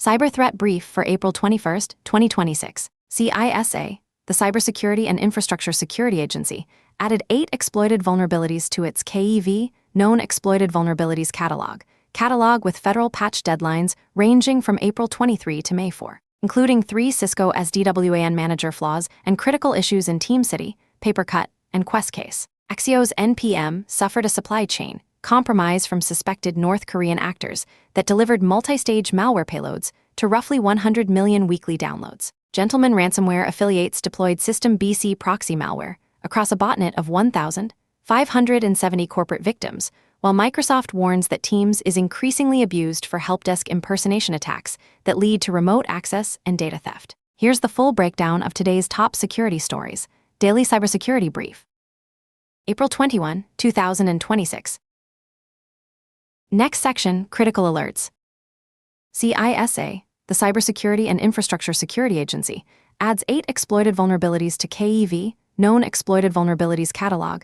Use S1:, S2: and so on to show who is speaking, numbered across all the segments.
S1: Cyber Threat Brief for April 21, 2026. CISA, the Cybersecurity and Infrastructure Security Agency, added 8 exploited vulnerabilities to its KEV, Known Exploited Vulnerabilities catalog with federal patch deadlines ranging from April 23 to May 4, including 3 Cisco SDWAN manager flaws and critical issues in TeamCity, Papercut, and QuestCase. Axio's NPM suffered a supply chain compromise from suspected North Korean actors that delivered multi-stage malware payloads to roughly 100 million weekly downloads. Gentleman Ransomware affiliates deployed System BC proxy malware across a botnet of 1,570 corporate victims, while Microsoft warns that Teams is increasingly abused for helpdesk impersonation attacks that lead to remote access and data theft. Here's the full breakdown of today's top security stories. Daily Cybersecurity Brief. April 21, 2026. Next section, Critical Alerts. CISA, the Cybersecurity and Infrastructure Security Agency, adds 8 exploited vulnerabilities to KEV, Known Exploited Vulnerabilities Catalog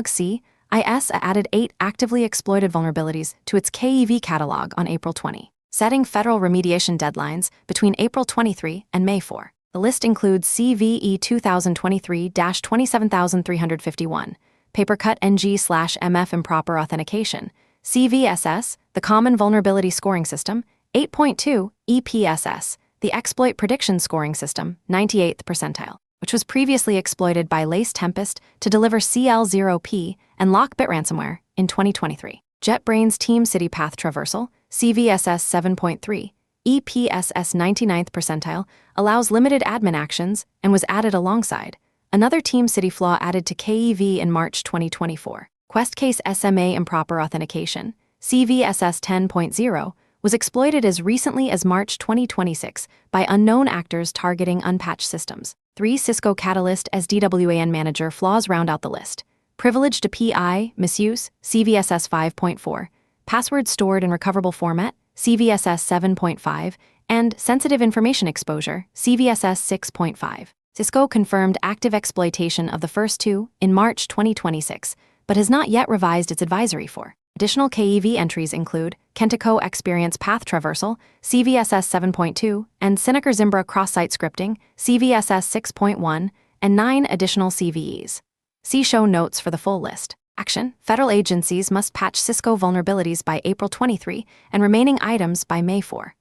S1: C. CISA added 8 actively exploited vulnerabilities to its KEV catalog on April 20, setting federal remediation deadlines between April 23 and May 4. The list includes CVE 2023-27351, Papercut NG/MF improper authentication, CVSS, the Common Vulnerability Scoring System, 8.2, EPSS, the Exploit Prediction Scoring System, 98th percentile, which was previously exploited by Lace Tempest to deliver CL0P and Lockbit ransomware in 2023. JetBrains TeamCity Path Traversal, CVSS 7.3, EPSS 99th percentile, allows limited admin actions and was added alongside another TeamCity flaw added to KEV in March 2024. QuestCase SMA improper authentication, CVSS 10.0, was exploited as recently as March 2026 by unknown actors targeting unpatched systems. 3 Cisco Catalyst SDWAN manager flaws round out the list. Privileged API misuse, CVSS 5.4, password stored in recoverable format, CVSS 7.5, and sensitive information exposure, CVSS 6.5. Cisco confirmed active exploitation of the first 2 in March 2026, but has not yet revised its advisory for. Additional KEV entries include Kentico Experience Path Traversal, CVSS 7.2, and Cineker Zimbra Cross-Site Scripting, CVSS 6.1, and 9 additional CVEs. See show notes for the full list. Action: federal agencies must patch Cisco vulnerabilities by April 23 and remaining items by May 4.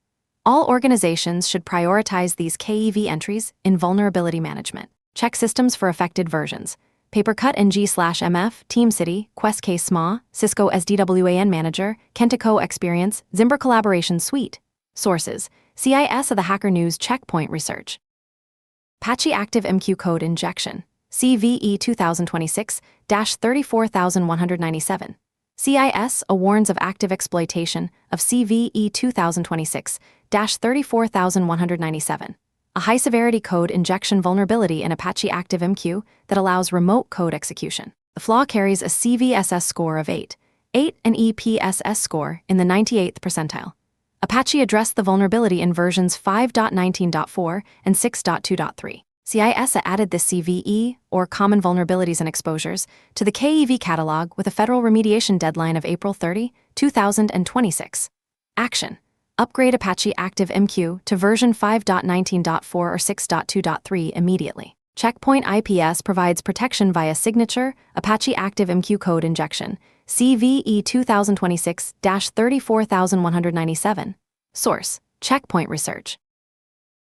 S1: All organizations should prioritize these KEV entries in vulnerability management. Check systems for affected versions. Papercut NG/MF, TeamCity, QuestCase SMA, Cisco SDWAN Manager, Kentico Experience, Zimbra Collaboration Suite. Sources: CIS of the Hacker News Checkpoint Research. Patchy Active MQ Code Injection, CVE 2026-34197. CIS warns of active exploitation of CVE 2026-34197. A high-severity code injection vulnerability in Apache ActiveMQ that allows remote code execution. The flaw carries a CVSS score of 8, an EPSS score in the 98th percentile. Apache addressed the vulnerability in versions 5.19.4 and 6.2.3. CISA added this CVE, or Common Vulnerabilities and Exposures, to the KEV catalog with a federal remediation deadline of April 30, 2026. Action: upgrade Apache ActiveMQ to version 5.19.4 or 6.2.3 immediately. Checkpoint IPS provides protection via signature Apache ActiveMQ code injection, CVE 2026-34197. Source: Checkpoint Research.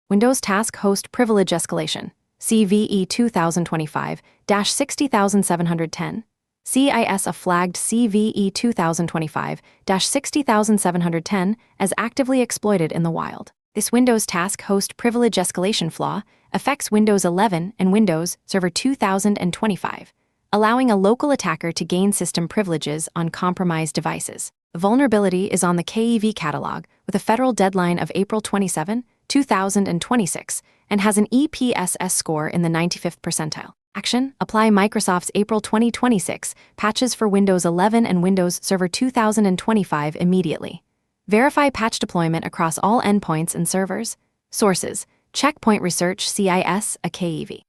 S1: Windows Task Host Privilege Escalation, CVE 2025-60710. CISA flagged CVE 2025-60710 as actively exploited in the wild. This Windows Task Host Privilege Escalation flaw affects Windows 11 and Windows Server 2025, allowing a local attacker to gain system privileges on compromised devices. The vulnerability is on the KEV catalog with a federal deadline of April 27, 2026, and has an EPSS score in the 95th percentile. Action: apply Microsoft's April 2026 patches for Windows 11 and Windows Server 2025 immediately. Verify patch deployment across all endpoints and servers. Sources: Checkpoint Research, CIS, a KEV.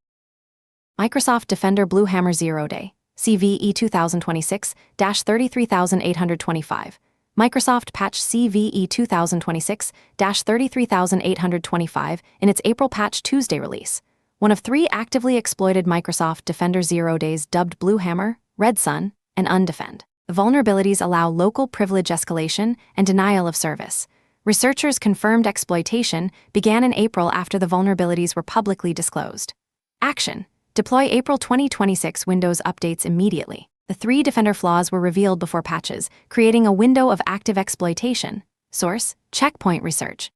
S1: Microsoft Defender Bluehammer Zero Day, CVE 2026-33825. Microsoft patch CVE 2026-33825 in its April Patch Tuesday release. One of 3 actively exploited Microsoft Defender 0 days dubbed Blue Hammer, Red Sun, and Undefend. The vulnerabilities allow local privilege escalation and denial of service. Researchers confirmed exploitation began in April after the vulnerabilities were publicly disclosed. Action: deploy April 2026 Windows updates immediately. The 3 Defender flaws were revealed before patches, creating a window of active exploitation. Source: Checkpoint Research.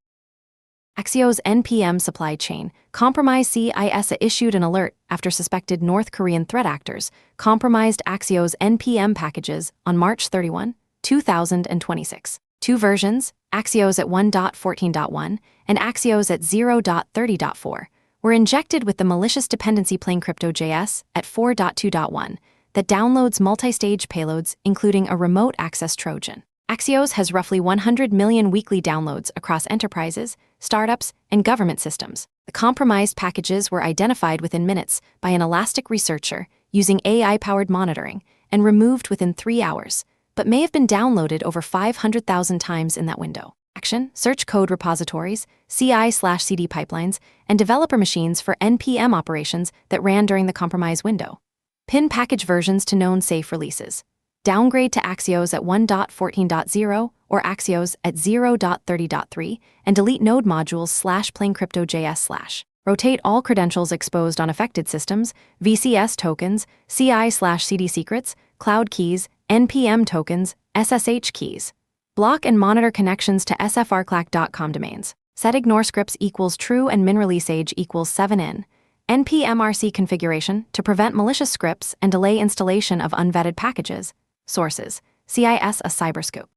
S1: Axios NPM supply chain compromise. CISA issued an alert after suspected North Korean threat actors compromised Axios NPM packages on March 31, 2026. 2 versions, Axios at 1.14.1 and Axios at 0.30.4, were injected with the malicious dependency plain crypto.js at 4.2.1 that downloads multi-stage payloads including a remote access Trojan. Axios has roughly 100 million weekly downloads across enterprises, startups, and government systems. The compromised packages were identified within minutes by an Elastic researcher using AI-powered monitoring and removed within 3 hours, but may have been downloaded over 500,000 times in that window. Action: search code repositories, CI/CD pipelines, and developer machines for NPM operations that ran during the compromise window. Pin package versions to known safe releases. Downgrade to Axios at 1.14.0 or Axios at 0.30.3 and delete node modules /plain crypto.js/. Rotate all credentials exposed on affected systems, VCS tokens, CI/CD secrets, cloud keys, NPM tokens, SSH keys. Block and monitor connections to sfrclack.com domains. Set ignore scripts equals true and min release age equals 7in. npmrc configuration to prevent malicious scripts and delay installation of unvetted packages. Sources: CIS a Cyberscope.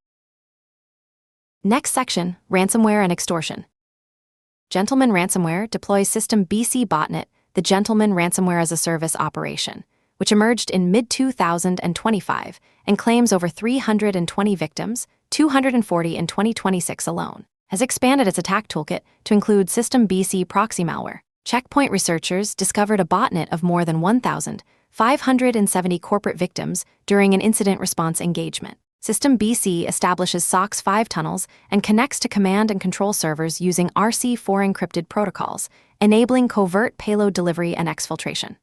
S1: Next section, Ransomware and Extortion. Gentleman Ransomware deploys System BC Botnet, the Gentleman Ransomware as a Service operation, which emerged in mid-2025 and claims over 320 victims, 240 in 2026 alone, has expanded its attack toolkit to include System BC proxy malware. Checkpoint researchers discovered a botnet of more than 1,570 corporate victims during an incident response engagement. System BC establishes SOC 5 tunnels and connects to command and control servers using RC4 encrypted protocols, enabling covert payload delivery and exfiltration.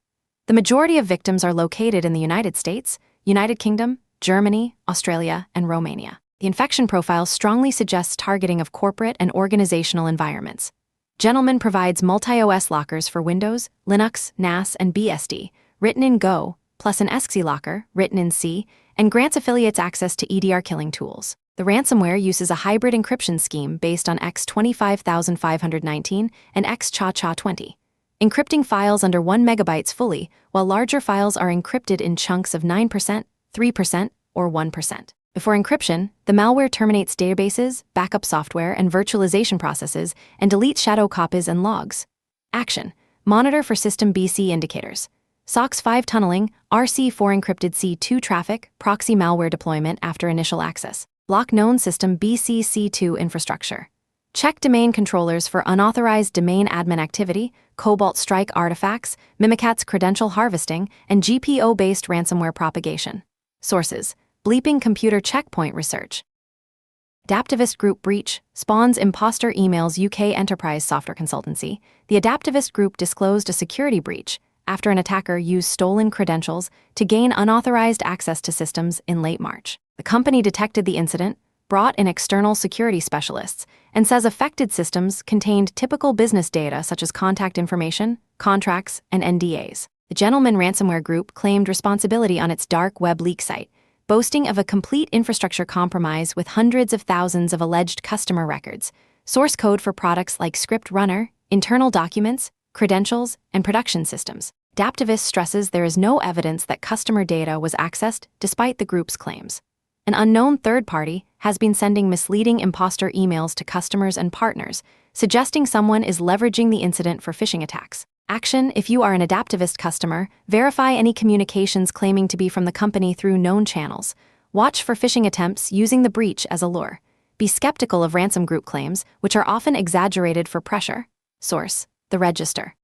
S1: The majority of victims are located in the United States, United Kingdom, Germany, Australia, and Romania. The infection profile strongly suggests targeting of corporate and organizational environments. Gentleman provides multi-OS lockers for Windows, Linux, NAS, and BSD, written in Go, plus an ESXi locker, written in C, and grants affiliates access to EDR killing tools. The ransomware uses a hybrid encryption scheme based on X25519 and XCHA-CHA20, encrypting files under 1 MB fully, while larger files are encrypted in chunks of 9%, 3%, or 1%. Before encryption, the malware terminates databases, backup software, and virtualization processes, and deletes shadow copies and logs. Action: monitor for System BC indicators. SOC 5 tunneling, RC4 encrypted C2 traffic, proxy malware deployment after initial access. Block known System BC C2 infrastructure. Check domain controllers for unauthorized domain admin activity, Cobalt Strike artifacts, Mimikatz credential harvesting, and GPO-based ransomware propagation. Sources: Bleeping Computer Checkpoint Research. Adaptivist Group breach spawns imposter emails. UK enterprise software consultancy. The Adaptivist Group disclosed a security breach after an attacker used stolen credentials to gain unauthorized access to systems in late March. The company detected the incident, brought in external security specialists, and says affected systems contained typical business data such as contact information, contracts, and NDAs. The Gentleman Ransomware Group claimed responsibility on its dark web leak site, boasting of a complete infrastructure compromise with hundreds of thousands of alleged customer records, source code for products like Script Runner, internal documents, credentials, and production systems. Adaptivist stresses there is no evidence that customer data was accessed despite the group's claims. An unknown third party has been sending misleading imposter emails to customers and partners, suggesting someone is leveraging the incident for phishing attacks. Action: if you are an Adaptivist customer, verify any communications claiming to be from the company through known channels. Watch for phishing attempts using the breach as a lure. Be skeptical of ransom group claims, which are often exaggerated for pressure. Source: The Register.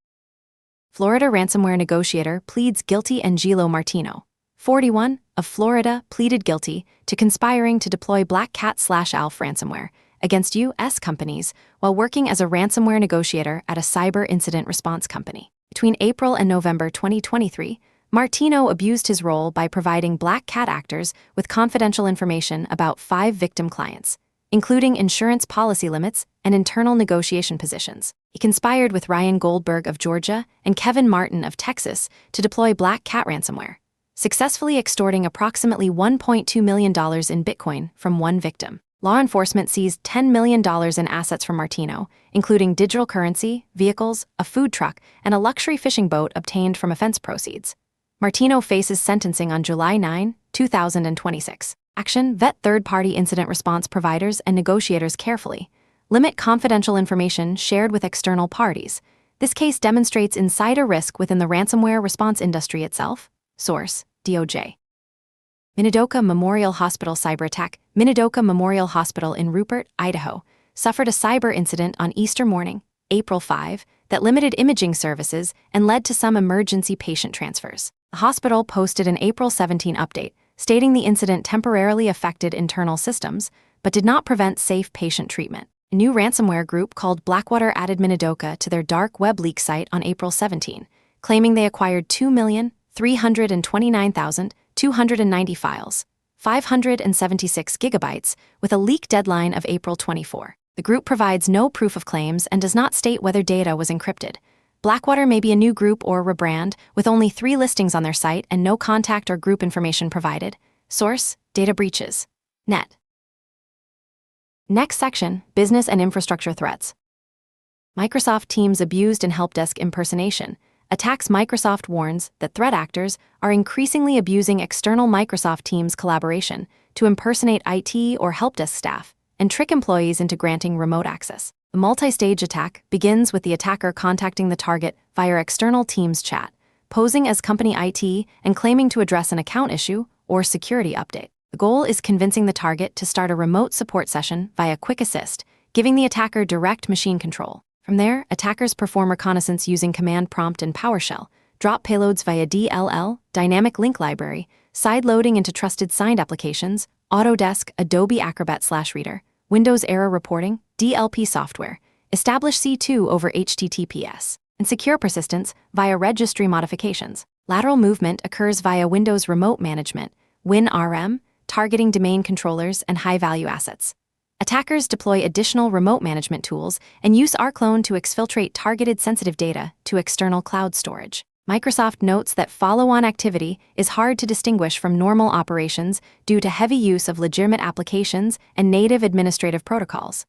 S1: Florida ransomware negotiator pleads guilty. Angelo Martino. 41, of Florida, pleaded guilty to conspiring to deploy Black Cat/ALF ransomware against U.S. companies while working as a ransomware negotiator at a cyber incident response company. Between April and November 2023, Martino abused his role by providing Black Cat actors with confidential information about 5 victim clients, including insurance policy limits and internal negotiation positions. He conspired with Ryan Goldberg of Georgia and Kevin Martin of Texas to deploy Black Cat ransomware, successfully extorting approximately $1.2 million in Bitcoin from one victim. Law enforcement seized $10 million in assets from Martino, including digital currency, vehicles, a food truck, and a luxury fishing boat obtained from offense proceeds. Martino faces sentencing on July 9, 2026. Action: vet third-party incident response providers and negotiators carefully. Limit confidential information shared with external parties. This case demonstrates insider risk within the ransomware response industry itself. Source: DOJ. Minidoka Memorial Hospital cyber attack. Minidoka Memorial Hospital in Rupert, Idaho, suffered a cyber incident on Easter morning, April 5, that limited imaging services and led to some emergency patient transfers. The hospital posted an April 17 update, stating the incident temporarily affected internal systems, but did not prevent safe patient treatment. A new ransomware group called Blackwater added Minidoka to their dark web leak site on April 17, claiming they acquired 2,329,290 files, 576 gigabytes, with a leak deadline of April 24. The group provides no proof of claims and does not state whether data was encrypted. Blackwater may be a new group or rebrand, with only 3 listings on their site and no contact or group information provided. Source: data breaches. Net. Next section: business and infrastructure threats. Microsoft Teams abused and helpdesk impersonation. Attacks. Microsoft warns that threat actors are increasingly abusing external Microsoft Teams collaboration to impersonate IT or helpdesk staff and trick employees into granting remote access. The multi-stage attack begins with the attacker contacting the target via external Teams chat, posing as company IT and claiming to address an account issue or security update. The goal is convincing the target to start a remote support session via Quick Assist, giving the attacker direct machine control. From there, attackers perform reconnaissance using command prompt and PowerShell, drop payloads via DLL, dynamic link library, side-loading into trusted signed applications, Autodesk, Adobe Acrobat/Reader, Windows error reporting, DLP software, establish C2 over HTTPS, and secure persistence via registry modifications. Lateral movement occurs via Windows Remote Management, WinRM, targeting domain controllers and high-value assets. Attackers deploy additional remote management tools and use rclone to exfiltrate targeted sensitive data to external cloud storage. Microsoft notes that follow-on activity is hard to distinguish from normal operations due to heavy use of legitimate applications and native administrative protocols.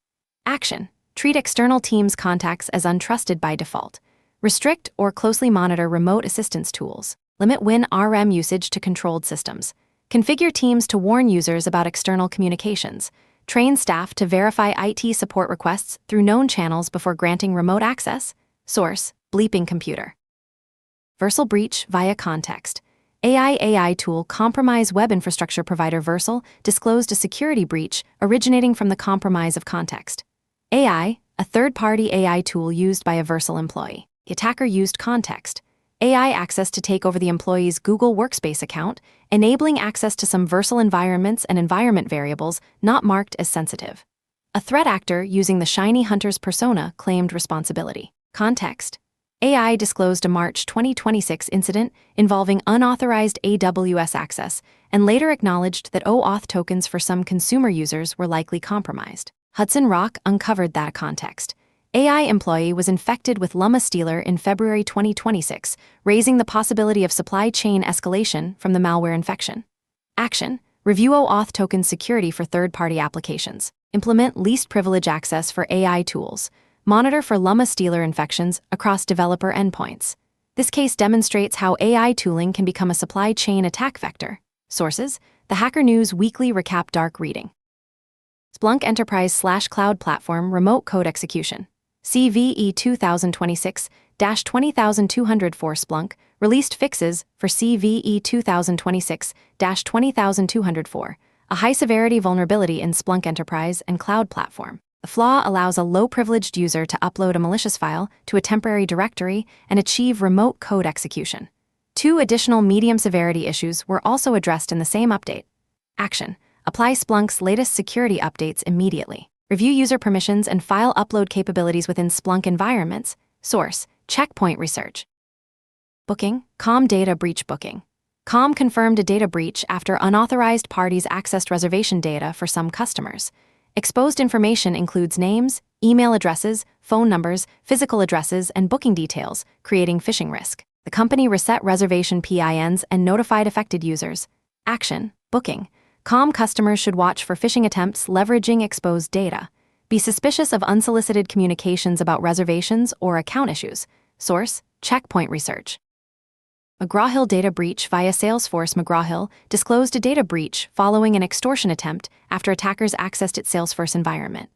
S1: Action: treat external Teams contacts as untrusted by default. Restrict or closely monitor remote assistance tools. Limit WinRM usage to controlled systems. Configure Teams to warn users about external communications. Train staff to verify IT support requests through known channels before granting remote access. Source: bleeping computer. Versal breach via context. AI tool compromise web infrastructure provider Versal disclosed a security breach originating from the compromise of context. AI, a third-party AI tool used by a Versal employee. The attacker used context, AI access to take over the employee's Google Workspace account, enabling access to some Versal environments and environment variables not marked as sensitive. A threat actor using the Shiny Hunter's persona claimed responsibility. Context: AI disclosed a March 2026 incident involving unauthorized AWS access and later acknowledged that OAuth tokens for some consumer users were likely compromised. Hudson Rock uncovered that context. AI employee was infected with Llama Stealer in February 2026, raising the possibility of supply chain escalation from the malware infection. Action: review OAuth token security for third-party applications. Implement least privilege access for AI tools. Monitor for Llama Stealer infections across developer endpoints. This case demonstrates how AI tooling can become a supply chain attack vector. Sources: The Hacker News Weekly Recap. Dark reading. Splunk Enterprise/Cloud Platform Remote Code Execution. CVE 2026-20204. Splunk released fixes for CVE 2026-20204, a high-severity vulnerability in Splunk Enterprise and Cloud Platform. The flaw allows a low-privileged user to upload a malicious file to a temporary directory and achieve remote code execution. 2 additional medium-severity issues were also addressed in the same update. Action: apply Splunk's latest security updates immediately. Review user permissions and file upload capabilities within Splunk environments. Source: Checkpoint Research. Booking: Com data breach booking. Com confirmed a data breach after unauthorized parties accessed reservation data for some customers. Exposed information includes names, email addresses, phone numbers, physical addresses, and booking details, creating phishing risk. The company reset reservation PINs and notified affected users. Action: booking. Com customers should watch for phishing attempts leveraging exposed data. Be suspicious of unsolicited communications about reservations or account issues. Source: Checkpoint Research. McGraw-Hill data breach via Salesforce. McGraw-Hill disclosed a data breach following an extortion attempt after attackers accessed its Salesforce environment.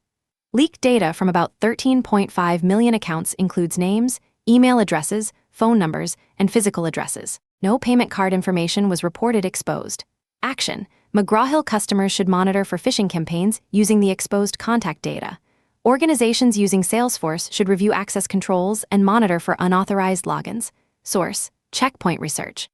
S1: Leaked data from about 13.5 million accounts includes names, email addresses, phone numbers, and physical addresses. No payment card information was reported exposed. Action: McGraw-Hill customers should monitor for phishing campaigns using the exposed contact data. Organizations using Salesforce should review access controls and monitor for unauthorized logins. Source: Checkpoint Research.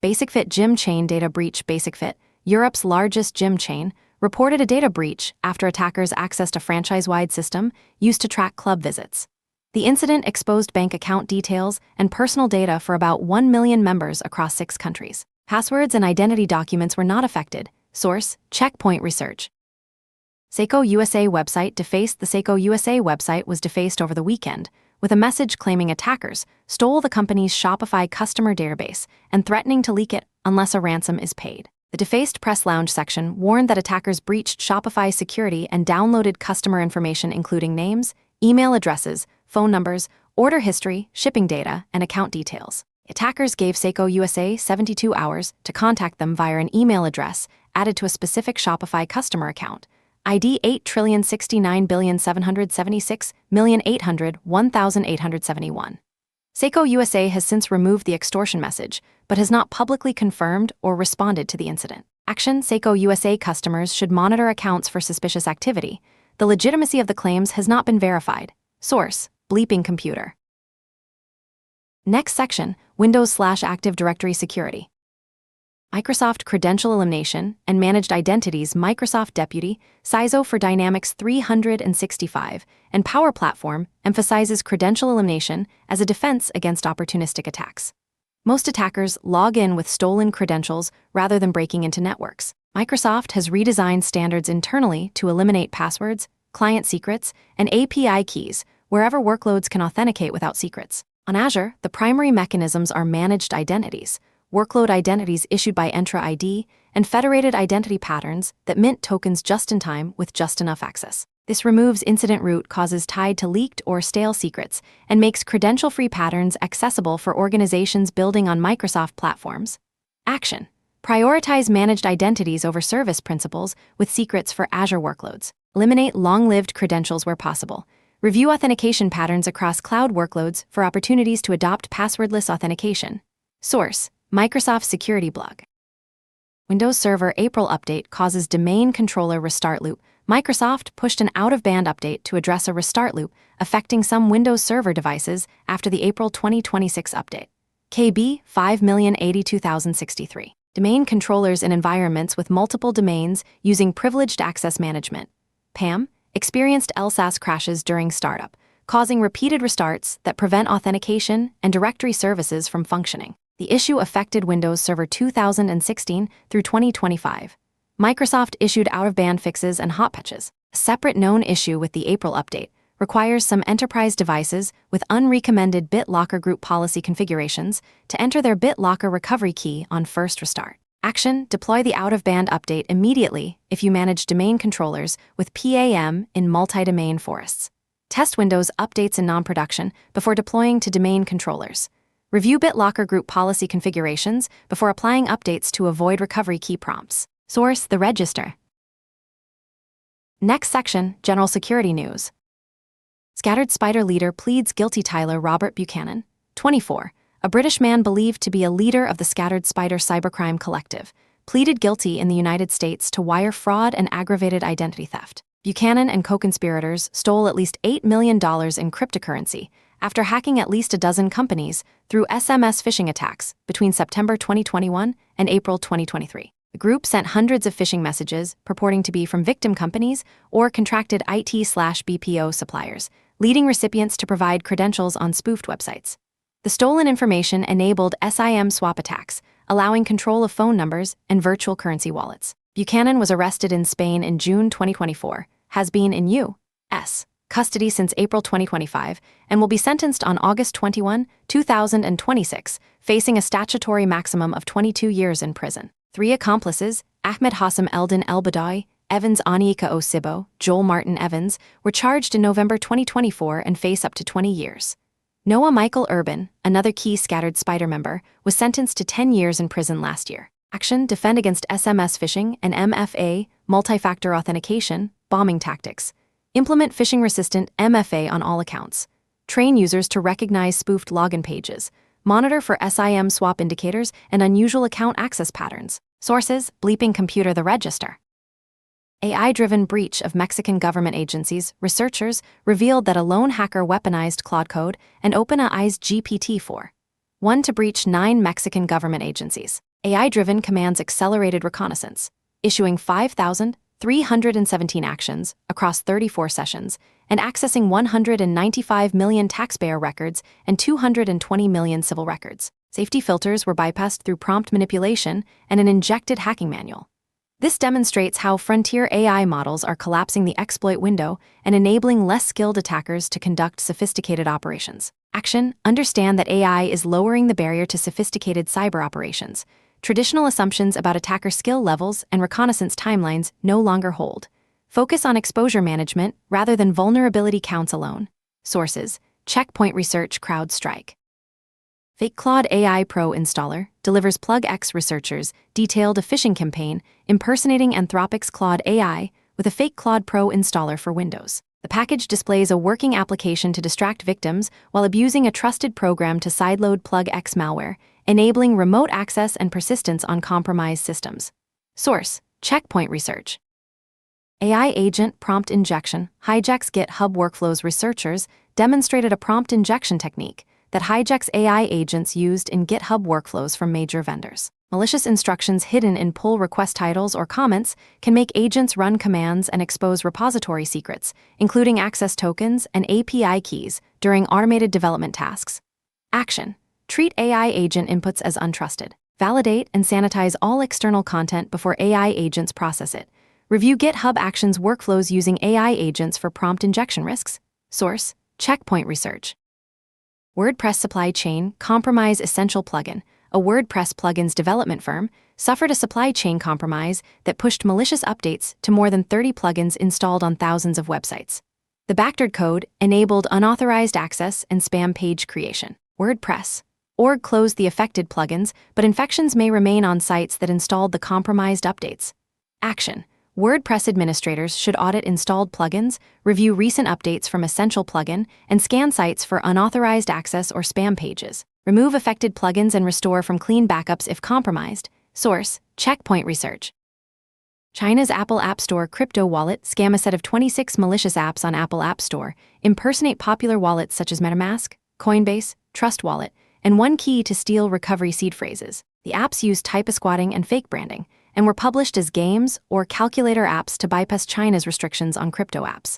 S1: BasicFit gym chain data breach. BasicFit, Europe's largest gym chain, reported a data breach after attackers accessed a franchise-wide system used to track club visits. The incident exposed bank account details and personal data for about 1 million members across 6 countries. Passwords and identity documents were not affected. Source: Checkpoint Research. Seiko USA website defaced. The Seiko USA website was defaced over the weekend, with a message claiming attackers stole the company's Shopify customer database and threatening to leak it unless a ransom is paid. The defaced press lounge section warned that attackers breached Shopify security and downloaded customer information including names, email addresses, phone numbers, order history, shipping data, and account details. Attackers gave Seiko USA 72 hours to contact them via an email address added to a specific Shopify customer account, ID 8,069,776,800,1871. Seiko USA has since removed the extortion message, but has not publicly confirmed or responded to the incident. Action: Seiko USA customers should monitor accounts for suspicious activity. The legitimacy of the claims has not been verified. Source: Bleeping Computer. Next section: Windows/Active Directory Security. Microsoft Credential Elimination and Managed Identities. Microsoft Deputy, CISO for Dynamics 365, and Power Platform emphasizes credential elimination as a defense against opportunistic attacks. Most attackers log in with stolen credentials rather than breaking into networks. Microsoft has redesigned standards internally to eliminate passwords, client secrets, and API keys wherever workloads can authenticate without secrets. On Azure, the primary mechanisms are managed identities, workload identities issued by Entra ID, and federated identity patterns that mint tokens just in time with just enough access. This removes incident root causes tied to leaked or stale secrets and makes credential-free patterns accessible for organizations building on Microsoft platforms. Action: prioritize managed identities over service principals with secrets for Azure workloads. Eliminate long-lived credentials where possible. Review authentication patterns across cloud workloads for opportunities to adopt passwordless authentication. Source: Microsoft Security Blog. Windows Server April update causes domain controller restart loop. Microsoft pushed an out-of-band update to address a restart loop affecting some Windows Server devices after the April 2026 update. KB 5,082,063. Domain controllers in environments with multiple domains using privileged access management. PAM experienced LSAS crashes during startup, causing repeated restarts that prevent authentication and directory services from functioning. The issue affected Windows Server 2016 through 2025. Microsoft issued out-of-band fixes and hot patches. A separate known issue with the April update requires some enterprise devices with unrecommended BitLocker group policy configurations to enter their BitLocker recovery key on first restart. Action: deploy the out-of-band update immediately if you manage domain controllers with PAM in multi-domain forests. Test Windows updates in non-production before deploying to domain controllers. Review BitLocker group policy configurations before applying updates to avoid recovery key prompts. Source: The Register. Next section: General Security News. Scattered Spider leader pleads guilty. Tyler Robert Buchanan, 24, a British man believed to be a leader of the Scattered Spider cybercrime collective, pleaded guilty in the United States to wire fraud and aggravated identity theft. Buchanan and co-conspirators stole at least $8 million in cryptocurrency after hacking at least a dozen companies through SMS phishing attacks between September 2021 and April 2023. The group sent hundreds of phishing messages purporting to be from victim companies or contracted IT/BPO suppliers, leading recipients to provide credentials on spoofed websites. The stolen information enabled SIM swap attacks, allowing control of phone numbers and virtual currency wallets. Buchanan was arrested in Spain in June 2024, has been in U.S. custody since April 2025, and will be sentenced on August 21, 2026, facing a statutory maximum of 22 years in prison. 3 accomplices, Ahmed Hassam Eldin El-Badawi, Evans Onyeka Osibo, Joel Martin Evans, were charged in November 2024 and face up to 20 years. Noah Michael Urban, another key Scattered Spider member, was sentenced to 10 years in prison last year. Action: defend against SMS phishing and MFA, multi-factor authentication, bombing tactics. Implement phishing-resistant MFA on all accounts. Train users to recognize spoofed login pages. Monitor for SIM swap indicators and unusual account access patterns. Sources: Bleeping Computer, The Register. AI-driven breach of Mexican government agencies. Researchers revealed that a lone hacker weaponized Claude Code and OpenAI's GPT-4.1 to breach 9 Mexican government agencies. AI-driven commands accelerated reconnaissance, issuing 5,317 actions across 34 sessions and accessing 195 million taxpayer records and 220 million civil records. Safety filters were bypassed through prompt manipulation and an injected hacking manual. This demonstrates how frontier AI models are collapsing the exploit window and enabling less skilled attackers to conduct sophisticated operations. Action: understand that AI is lowering the barrier to sophisticated cyber operations. Traditional assumptions about attacker skill levels and reconnaissance timelines no longer hold. Focus on exposure management rather than vulnerability counts alone. Sources: Checkpoint Research, CrowdStrike. Fake Claude AI Pro installer delivers PlugX researchers detailed a phishing campaign impersonating Anthropic's Claude AI with a fake Claude Pro installer for Windows. The package displays a working application to distract victims while abusing a trusted program to sideload PlugX malware, enabling remote access and persistence on compromised systems. Source: Checkpoint Research. AI agent prompt injection hijacks GitHub workflows. Researchers demonstrated a prompt injection technique that hijacks AI agents used in GitHub workflows from major vendors. Malicious instructions hidden in pull request titles or comments can make agents run commands and expose repository secrets, including access tokens and API keys, during automated development tasks. Action: treat AI agent inputs as untrusted. Validate and sanitize all external content before AI agents process it. Review GitHub Actions workflows using AI agents for prompt injection risks. Source: Checkpoint Research. WordPress supply chain compromise essential plugin. A WordPress plugins development firm suffered a supply chain compromise that pushed malicious updates to more than 30 plugins installed on thousands of websites. The backdoor code enabled unauthorized access and spam page creation. WordPress.org closed the affected plugins, but infections may remain on sites that installed the compromised updates. Action: WordPress administrators should audit installed plugins, review recent updates from Essential Plugin, and scan sites for unauthorized access or spam pages. Remove affected plugins and restore from clean backups if compromised. Source: Checkpoint Research. China's Apple App Store crypto wallet scam. A set of 26 malicious apps on Apple App Store impersonate popular wallets such as MetaMask, Coinbase, Trust Wallet, and OneKey to steal recovery seed phrases. The apps use typo-squatting and fake branding, and were published as games or calculator apps to bypass China's restrictions on crypto apps.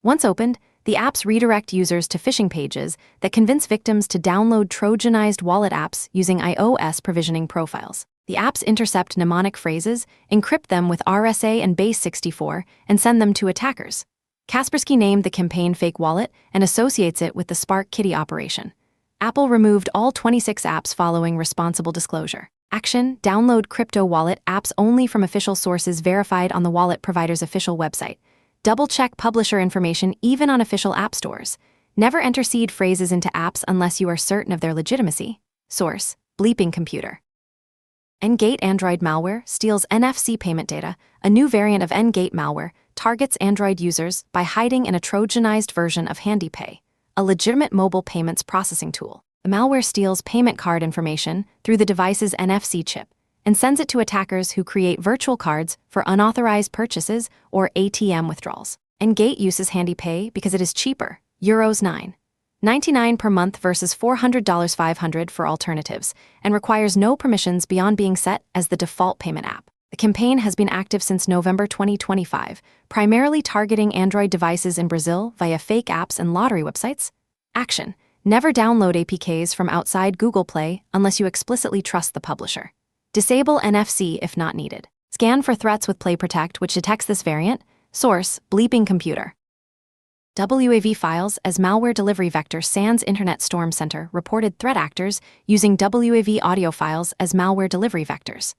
S1: Once opened, the apps redirect users to phishing pages that convince victims to download Trojanized wallet apps using iOS provisioning profiles. The apps intercept mnemonic phrases, encrypt them with RSA and base64, and send them to attackers. Kaspersky named the campaign Fake Wallet and associates it with the Spark Kitty operation. Apple removed all 26 apps following responsible disclosure. Action: download crypto wallet apps only from official sources verified on the wallet provider's official website. Double-check publisher information even on official app stores. Never enter seed phrases into apps unless you are certain of their legitimacy. Source: Bleeping Computer. Ngate Android malware steals NFC payment data. A new variant of Ngate malware targets Android users by hiding in a Trojanized version of HandyPay, a legitimate mobile payments processing tool. The malware steals payment card information through the device's NFC chip and sends it to attackers who create virtual cards for unauthorized purchases or ATM withdrawals. And Gate uses Handy Pay because it is cheaper, Euros 9.99 per month versus $400 $500 for alternatives, and requires no permissions beyond being set as the default payment app. The campaign has been active since November 2025, primarily targeting Android devices in Brazil via fake apps and lottery websites. Action: never download APKs from outside Google Play unless you explicitly trust the publisher. Disable NFC if not needed. Scan for threats with Play Protect, which detects this variant. Source: bleeping computer. WAV files as malware delivery vector. SANS Internet Storm Center reported threat actors using WAV audio files as malware delivery vectors.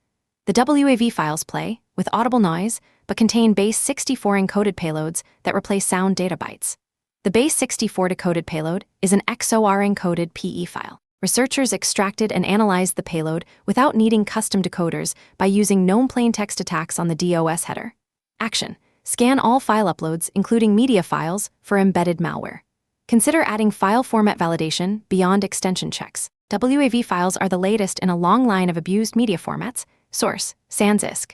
S1: The WAV files play with audible noise but contain base 64 encoded payloads that replace sound data bytes. The base 64 decoded payload is an XOR encoded PE file. Researchers extracted and analyzed the payload without needing custom decoders by using known plaintext attacks on the DOS header. Action: scan all file uploads, including media files, for embedded malware. Consider adding file format validation beyond extension checks. WAV files are the latest in a long line of abused media formats. Source: SANS ISC.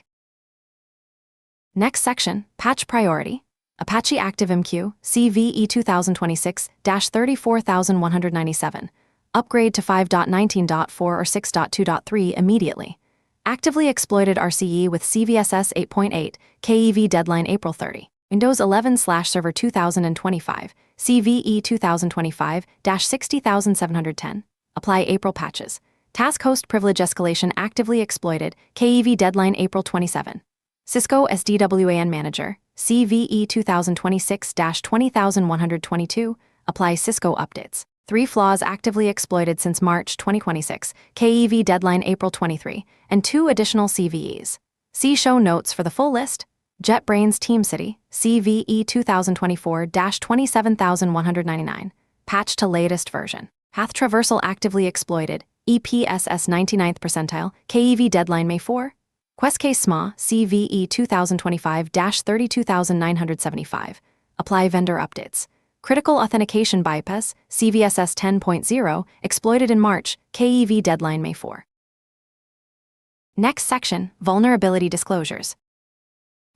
S1: Next section: patch priority. Apache ActiveMQ CVE 2026-34197. Upgrade to 5.19.4 or 6.2.3 immediately. Actively exploited RCE with CVSS 8.8, KEV deadline April 30. Windows 11/Server 2025, CVE 2025-60710. Apply April patches. Task host privilege escalation actively exploited, KEV deadline April 27. Cisco SDWAN Manager, CVE 2026-20122. Apply Cisco updates. 3 flaws actively exploited since March 2026, KEV deadline April 23, and 2 additional CVEs. See show notes for the full list. JetBrains TeamCity, CVE 2024-27199. Patch to latest version. Path traversal actively exploited, EPSS 99th percentile, KEV deadline May 4. Questcase SMA, CVE 2025-32975. Apply vendor updates. Critical authentication bypass, CVSS 10.0, exploited in March, KEV deadline May 4. Next section: vulnerability disclosures.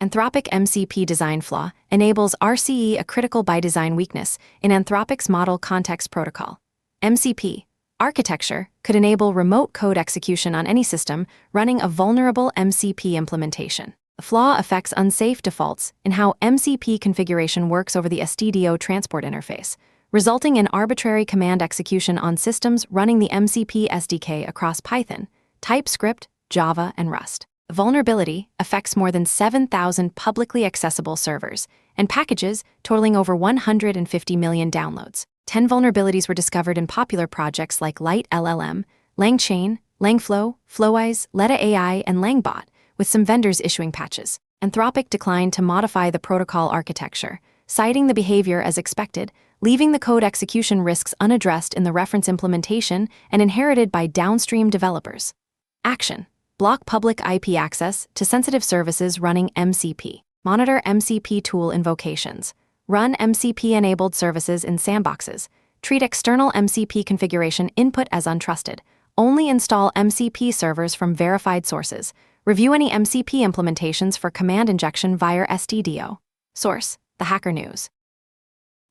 S1: Anthropic MCP design flaw enables RCE, a critical by design weakness in Anthropic's Model Context Protocol. MCP architecture could enable remote code execution on any system running a vulnerable MCP implementation. The flaw affects unsafe defaults in how MCP configuration works over the STDO transport interface, resulting in arbitrary command execution on systems running the MCP SDK across Python, TypeScript, Java, and Rust. The vulnerability affects more than 7,000 publicly accessible servers and packages totaling over 150 million downloads. 10 vulnerabilities were discovered in popular projects like Light LLM, LangChain, LangFlow, Flowise, Letta AI, and LangBot, with some vendors issuing patches. Anthropic declined to modify the protocol architecture, citing the behavior as expected, leaving the code execution risks unaddressed in the reference implementation and inherited by downstream developers. Action: block public IP access to sensitive services running MCP. Monitor MCP tool invocations. Run MCP-enabled services in sandboxes. Treat external MCP configuration input as untrusted. Only install MCP servers from verified sources. Review any MCP implementations for command injection via STDO. Source: The Hacker News.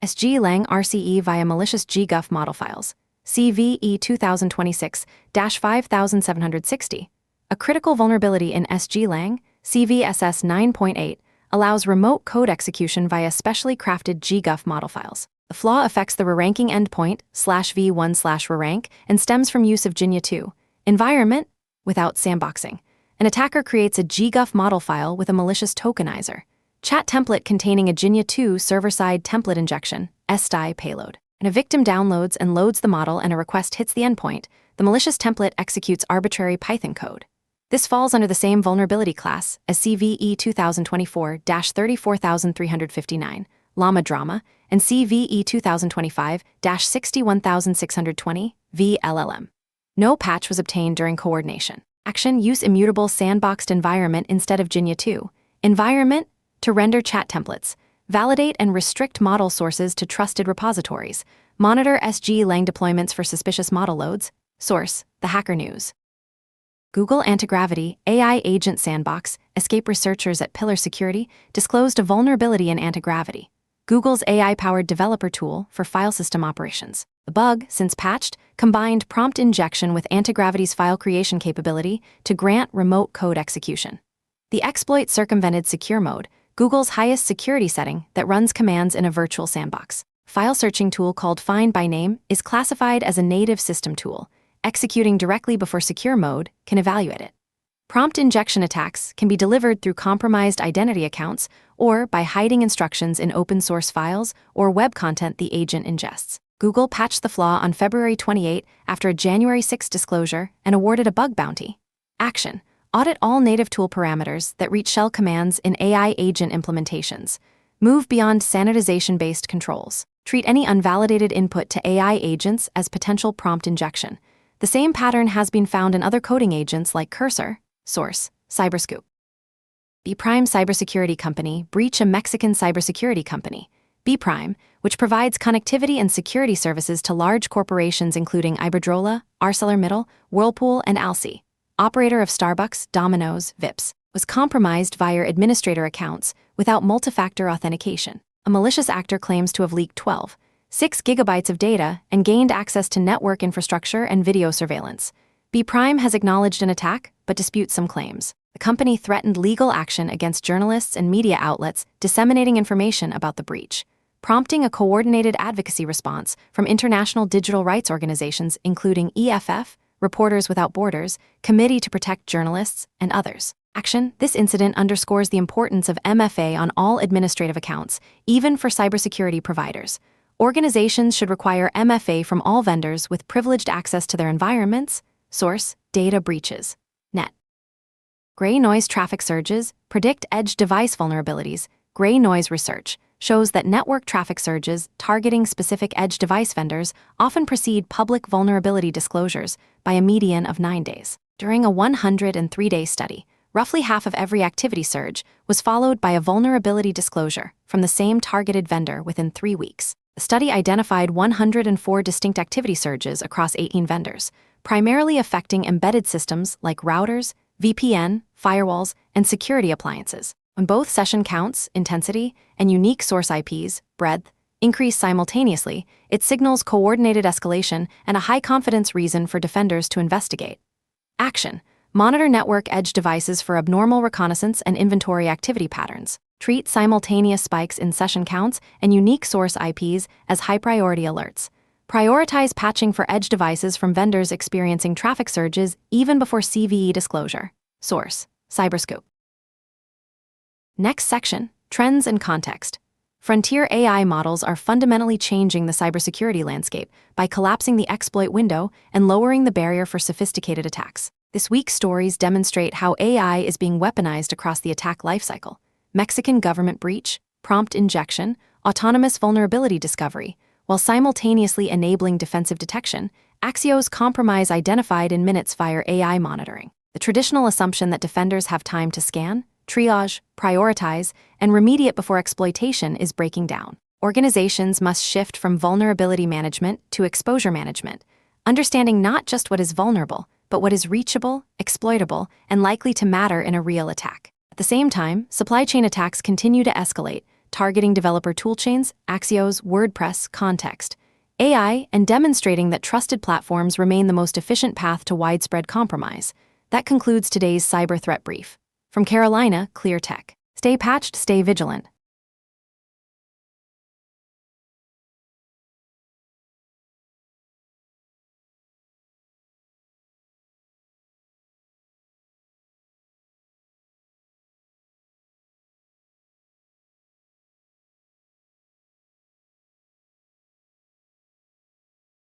S1: SG-Lang RCE via malicious GGUF model files. CVE 2026-5760. A critical vulnerability in SG-Lang, CVSS 9.8, allows remote code execution via specially crafted GGUF model files. The flaw affects the reranking endpoint /v1/rerank and stems from use of Jinya2 environment without sandboxing. An attacker creates a GGUF model file with a malicious tokenizer, chat template containing a Jinya2 server-side template injection (SDI) payload. And a victim downloads and loads the model and a request hits the endpoint, the malicious template executes arbitrary Python code. This falls under the same vulnerability class as CVE 2024-34359, Llama Drama, and CVE 2025-61620, VLLM. No patch was obtained during coordination. Action: use immutable sandboxed environment instead of Jinya2 environment to render chat templates. Validate and restrict model sources to trusted repositories. Monitor SG-Lang deployments for suspicious model loads. Source: The Hacker News. Google Antigravity AI Agent Sandbox escape researchers at Pillar Security disclosed a vulnerability in Antigravity, Google's AI-powered developer tool for file system operations. The bug, since patched, combined prompt injection with Antigravity's file creation capability to grant remote code execution. The exploit circumvented Secure Mode, Google's highest security setting that runs commands in a virtual sandbox. File searching tool called Find by Name is classified as a native system tool. Executing directly before Secure Mode can evaluate it. Prompt injection attacks can be delivered through compromised identity accounts or by hiding instructions in open-source files or web content the agent ingests. Google patched the flaw on February 28 after a January 6 disclosure and awarded a bug bounty. Action: audit all native tool parameters that reach shell commands in AI agent implementations. Move beyond sanitization-based controls. Treat any unvalidated input to AI agents as potential prompt injection. The same pattern has been found in other coding agents like Cursor. Source: Cyberscoop. B-Prime Cybersecurity Company breach a Mexican cybersecurity company. B-Prime, which provides connectivity and security services to large corporations including Iberdrola, ArcelorMittal, Whirlpool, and Alsea, operator of Starbucks, Domino's, Vips, was compromised via administrator accounts without multi-factor authentication. A malicious actor claims to have leaked 12.6 gigabytes of data and gained access to network infrastructure and video surveillance. B-Prime has acknowledged an attack, but disputes some claims. The company threatened legal action against journalists and media outlets disseminating information about the breach, prompting a coordinated advocacy response from international digital rights organizations including EFF, Reporters Without Borders, Committee to Protect Journalists, and others. Action: this incident underscores the importance of MFA on all administrative accounts, even for cybersecurity providers. Organizations should require MFA from all vendors with privileged access to their environments. Source: data breaches. Net. Gray noise traffic surges predict edge device vulnerabilities. Gray noise research shows that network traffic surges targeting specific edge device vendors often precede public vulnerability disclosures by a median of 9 days. During a 103-day study, roughly half of every activity surge was followed by a vulnerability disclosure from the same targeted vendor within 3 weeks. The study identified 104 distinct activity surges across 18 vendors, primarily affecting embedded systems like routers, VPN, firewalls, and security appliances. When both session counts, intensity, and unique source IPs, breadth, increase simultaneously, it signals coordinated escalation and a high-confidence reason for defenders to investigate. Action: monitor network edge devices for abnormal reconnaissance and inventory activity patterns. Treat simultaneous spikes in session counts and unique source IPs as high-priority alerts. Prioritize patching for edge devices from vendors experiencing traffic surges even before CVE disclosure. Source: Cyberscoop. Next section: Trends and Context. Frontier AI models are fundamentally changing the cybersecurity landscape by collapsing the exploit window and lowering the barrier for sophisticated attacks. This week's stories demonstrate how AI is being weaponized across the attack lifecycle. Mexican government breach, prompt injection, autonomous vulnerability discovery, while simultaneously enabling defensive detection. Axios compromise identified in minutes via AI monitoring. The traditional assumption that defenders have time to scan, triage, prioritize, and remediate before exploitation is breaking down. Organizations must shift from vulnerability management to exposure management, understanding not just what is vulnerable, but what is reachable, exploitable, and likely to matter in a real attack. At the same time, supply chain attacks continue to escalate, targeting developer toolchains, Axios, WordPress, Context, AI, and demonstrating that trusted platforms remain the most efficient path to widespread compromise. That concludes today's Cyber Threat Brief. From Carolina, Clear Tech. Stay patched, stay vigilant.